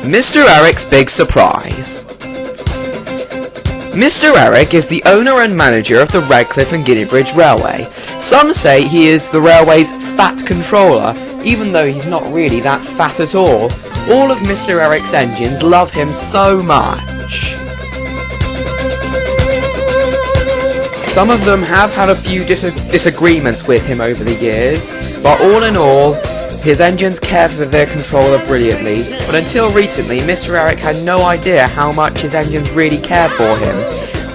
Mr. Eric's Big Surprise. Mr. Eric is the owner and manager of the Redcliff and Guineabridge Railway. Some say he is the railway's fat controller, even though he's not really that fat at all. All of Mr. Eric's engines love him so much. Some of them have had a few disagreements with him over the years, but all in all, his engines care for their controller brilliantly, but until recently, Mr. Eric had no idea how much his engines really cared for him.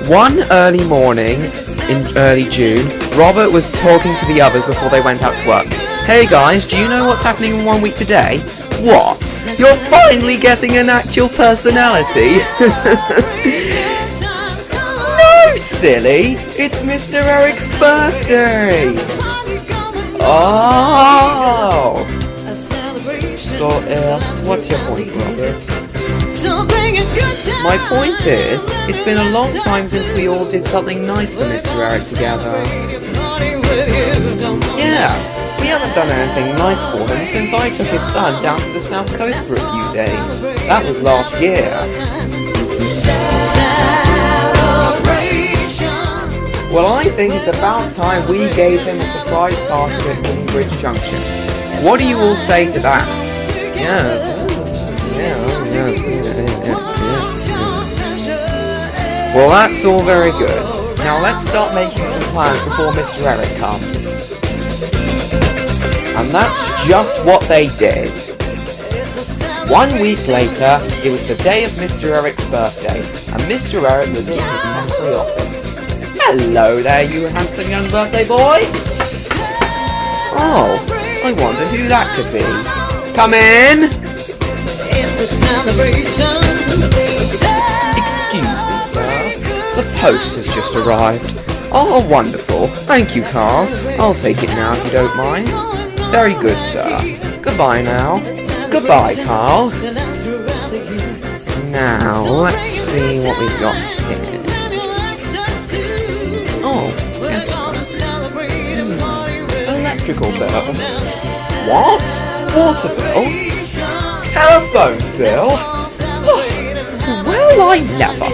One early morning, in early June, Robert was talking to the others before they went out to work. Hey guys, do you know what's happening in 1 week today? What? You're finally getting an actual personality? No, silly! It's Mr. Eric's birthday! Oh! So, what's your point, Robert? My point is, it's been a long time since we all did something nice for Mr. Eric together. Yeah, we haven't done anything nice for him since I took his son down to the south coast for a few days. That was last year. Well, I think it's about time we gave him a surprise party at Guineabridge Junction. What do you all say to that? Yes. Well, that's all very good. Now let's start making some plans before Mr. Eric comes. And that's just what they did. 1 week later, it was the day of Mr. Eric's birthday, and Mr. Eric was in his temporary office. Hello there, you handsome young birthday boy! Oh, I wonder who that could be. Come in! It's a celebration. Excuse me, sir. The post has just arrived. Oh, wonderful. Thank you, Carl. I'll take it now if you don't mind. Very good, sir. Goodbye now. Goodbye, Carl. Now, let's see what we've got here. Oh, yes. Electrical bill. What? Water bill? Telephone bill? Well, I never.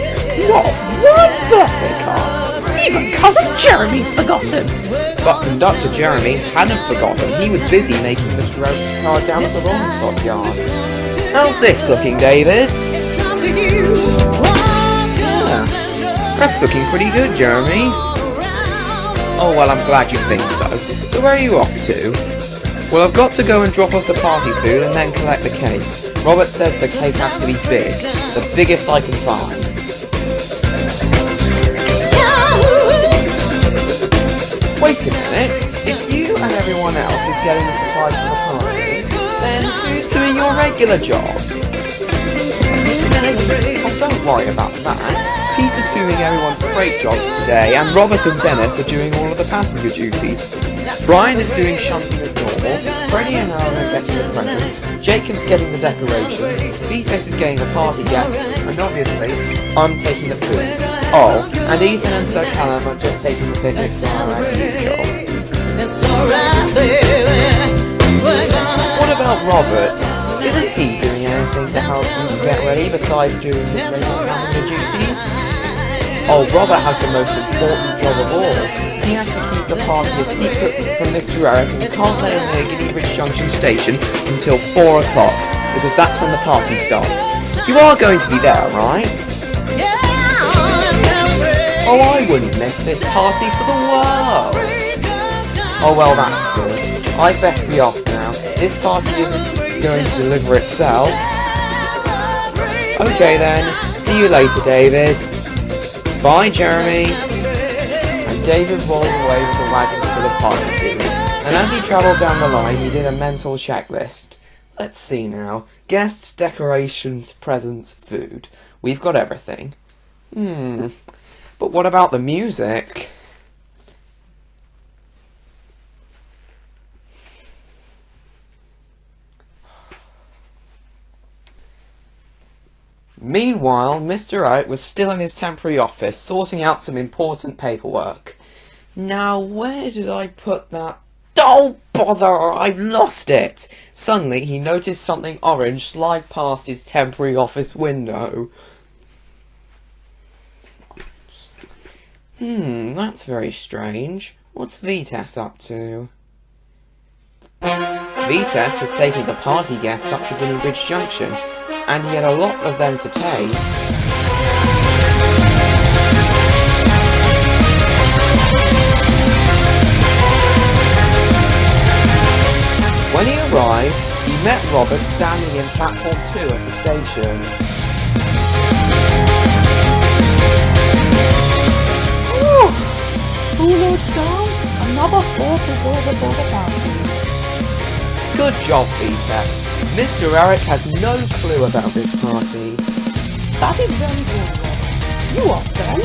Not one birthday card. Even Cousin Jeremy's forgotten. But Conductor Jeremy hadn't forgotten. He was busy making Mr. Eric's card down at the rolling stock yard. How's this looking, David? Yeah, that's looking pretty good, Jeremy. Oh, well, I'm glad you think so. So where are you off to? Well, I've got to go and drop off the party food and then collect the cake. Robert says the cake has to be big. The biggest I can find. Wait a minute. If you and everyone else is getting a surprise for the party, then who's doing your regular jobs? Oh, don't worry about that. Peter's doing everyone's freight jobs today, and Robert and Dennis are doing all of the passenger duties. Brian is doing shunting as normal, Freddie and Alan are getting the presents, Jacob's getting the decorations, Beatrice is getting the party guests, and obviously, I'm taking the food. Oh, and Ethan and Sir Callum are just taking the picnic bar as usual. What about Robert? Isn't he doing anything to help you get ready besides doing the regular passenger duties? Oh, Robert has the most important job of all. He has to keep the party a secret from Mr. Eric and can't let him near Guineabridge Junction Station until 4 o'clock, because that's when the party starts. You are going to be there, right? Oh, I wouldn't miss this party for the world. Oh, well, that's good. I'd best be off now. This party isn't going to deliver itself. Okay then, see you later, David. Bye, Jeremy. And David rolled away with the wagons full of party food. And as he travelled down the line, he did a mental checklist. Let's see now. Guests, decorations, presents, food. We've got everything. But what about the music? Meanwhile, Mr. Eric was still in his temporary office, sorting out some important paperwork. Now, where did I put that? Oh, bother! I've lost it! Suddenly, he noticed something orange slide past his temporary office window. That's very strange. What's Vitas up to? Vitas was taking the party guests up to Guinea Bridge Junction, and he had a lot of them to take. When he arrived, he met Robert standing in platform 2 at the station. Who loads down? Another 4 to go before the party. Good job, Vitas. Mr. Eric has no clue about this party. That is very good, Robert. You off then?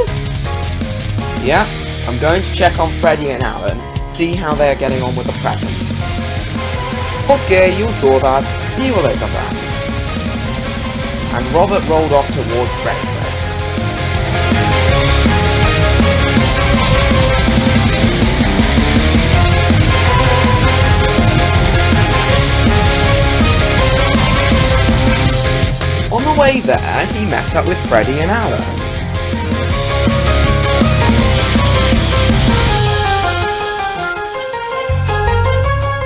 Yeah, I'm going to check on Freddie and Alan, see how they're getting on with the presents. Okay, you do that. See you later then. And Robert rolled off towards Redcliff. On the way there, he met up with Freddie and Alan.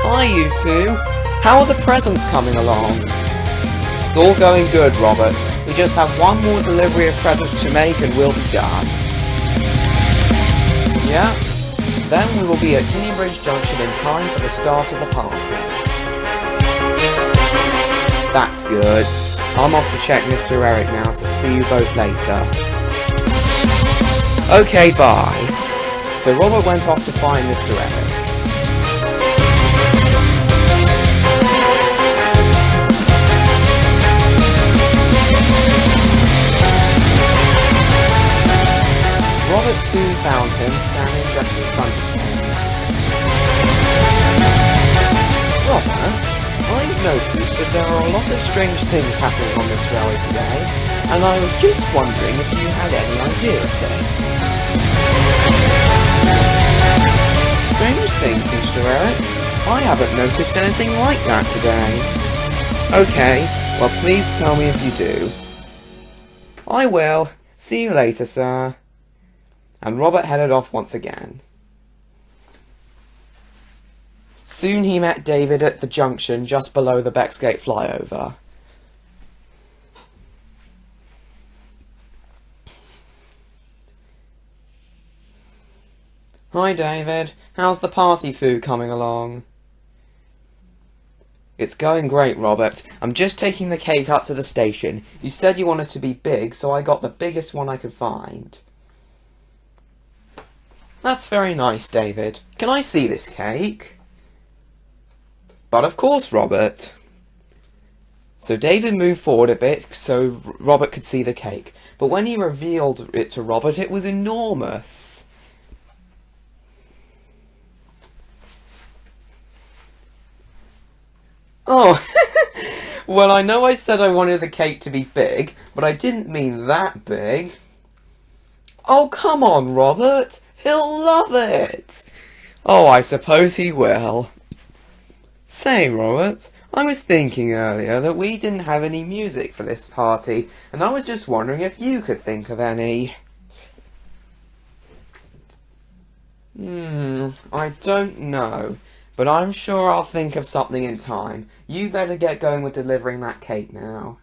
Hi, you two. How are the presents coming along? It's all going good, Robert. We just have one more delivery of presents to make and we'll be done. Yeah? Then we will be at Guinea Bridge Junction in time for the start of the party. That's good. I'm off to check Mr. Eric now to see you both later. Okay, bye. So Robert went off to find Mr. Eric. Robert soon found him standing just in front of him. Robert, I've noticed that there are a lot of strange things happening on this railway today, and I was just wondering if you had any idea of this. Strange things, Mr. Eric? I haven't noticed anything like that today. Okay, well please tell me if you do. I will. See you later, sir. And Robert headed off once again. Soon he met David at the junction just below the Bexgate flyover. Hi David, how's the party food coming along? It's going great, Robert. I'm just taking the cake up to the station. You said you wanted to be big, so I got the biggest one I could find. That's very nice, David. Can I see this cake? But of course, Robert. So David moved forward a bit so Robert could see the cake. But when he revealed it to Robert, it was enormous. Oh, well, I know I said I wanted the cake to be big, but I didn't mean that big. Oh, come on, Robert. He'll love it! Oh, I suppose he will. Say, Robert, I was thinking earlier that we didn't have any music for this party, and I was just wondering if you could think of any. I don't know, but I'm sure I'll think of something in time. You better get going with delivering that cake now.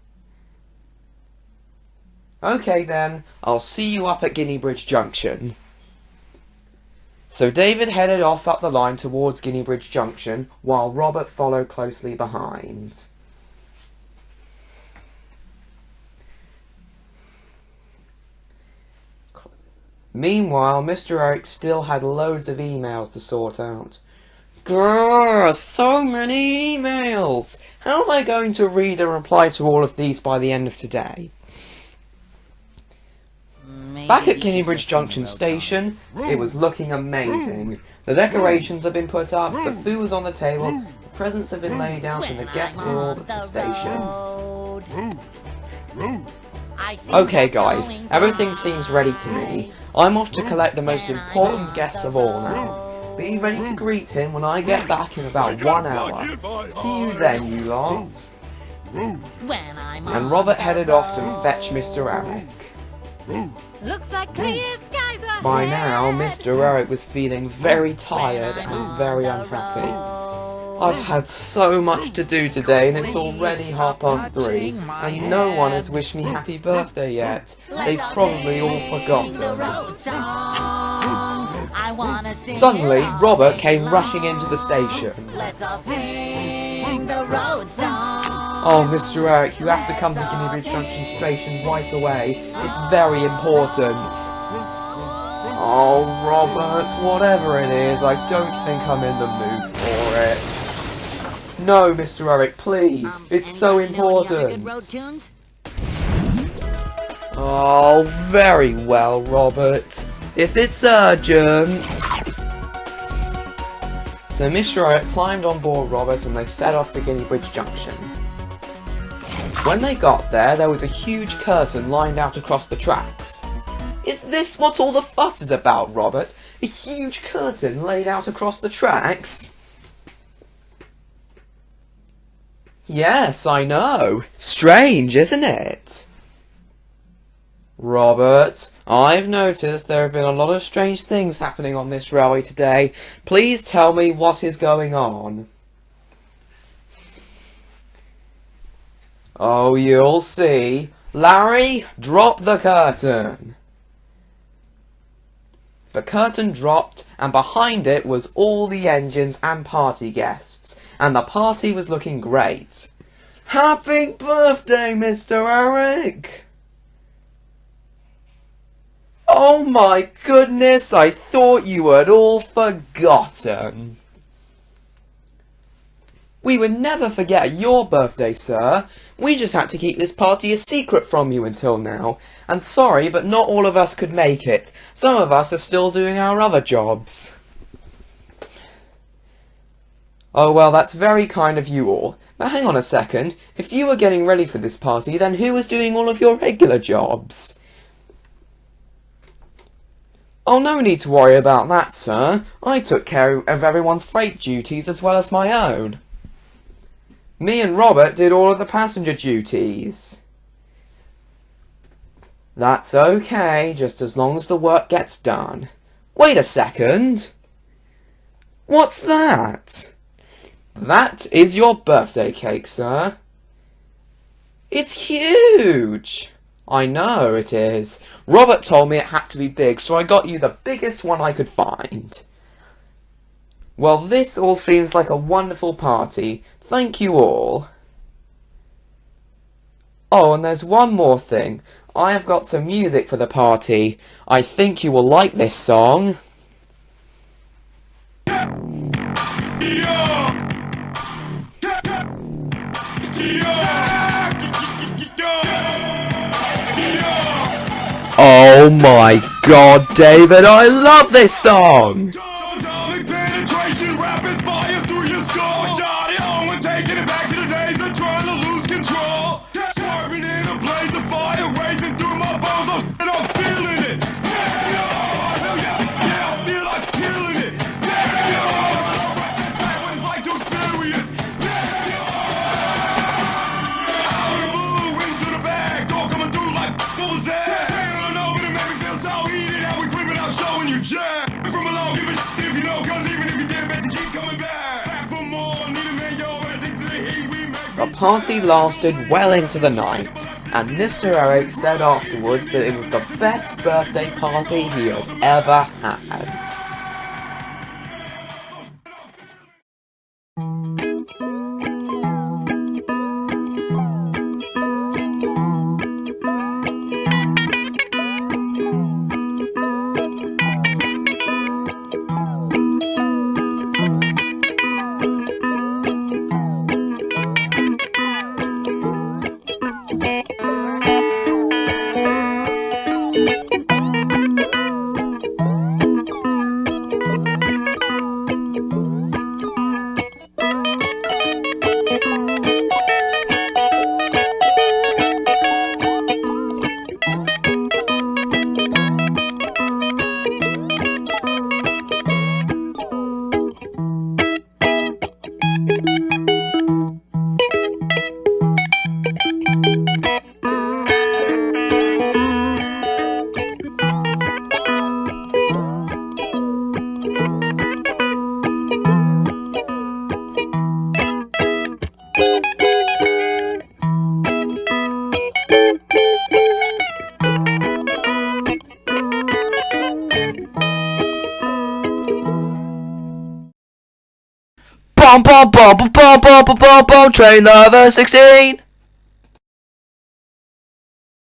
Okay then, I'll see you up at Guinea Bridge Junction. So David headed off up the line towards Guinea Bridge Junction, while Robert followed closely behind. Meanwhile, Mr. Eric still had loads of emails to sort out. Grrr, so many emails! How am I going to read and reply to all of these by the end of today? Back at Guinea Bridge Junction Station, it was looking amazing. The decorations had been put up, the food was on the table, the presents had been laid out, and the guests were all at the station. Okay guys, everything seems ready to me. I'm off to collect the most important guests of all now. Be ready to greet him when I get back in about 1 hour. See you then, you lot. And Robert headed off to fetch Mr. Eric. Looks like clear skies ahead. By now, Mr. Eric was feeling very tired and very unhappy. I've had so much to do today and it's already 3:30 and no one has wished me happy birthday yet. They've probably all forgotten. Suddenly, Robert came rushing into the station. Oh, Mr. Eric, you have to come to Guinea Bridge Junction Station right away. It's very important. Oh, Robert, whatever it is, I don't think I'm in the mood for it. No, Mr. Eric, please. It's so important. Oh, very well, Robert. If it's urgent. So Mr. Eric climbed on board Robert and they set off for Guinea Bridge Junction. When they got there, there was a huge curtain lined out across the tracks. Is this what all the fuss is about, Robert? A huge curtain laid out across the tracks? Yes, I know. Strange, isn't it? Robert, I've noticed there have been a lot of strange things happening on this railway today. Please tell me what is going on. Oh, you'll see. Larry, drop the curtain. The curtain dropped, and behind it was all the engines and party guests, and the party was looking great. Happy birthday, Mr. Eric! Oh my goodness, I thought you had all forgotten. We would never forget your birthday, sir. We just had to keep this party a secret from you until now. And sorry, but not all of us could make it. Some of us are still doing our other jobs. Oh, well, that's very kind of you all. But hang on a second. If you were getting ready for this party, then who was doing all of your regular jobs? Oh, no need to worry about that, sir. I took care of everyone's freight duties as well as my own. Me and Robert did all of the passenger duties. That's okay, just as long as the work gets done. Wait a second. What's that? That is your birthday cake, sir. It's huge. I know it is. Robert told me it had to be big, so I got you the biggest one I could find. Well, this all seems like a wonderful party. Thank you all. Oh, and there's one more thing. I have got some music for the party. I think you will like this song. Oh my God, David, I love this song! The party lasted well into the night, and Mr. Eric said afterwards that it was the best birthday party he had ever had. Boom boom train number 16.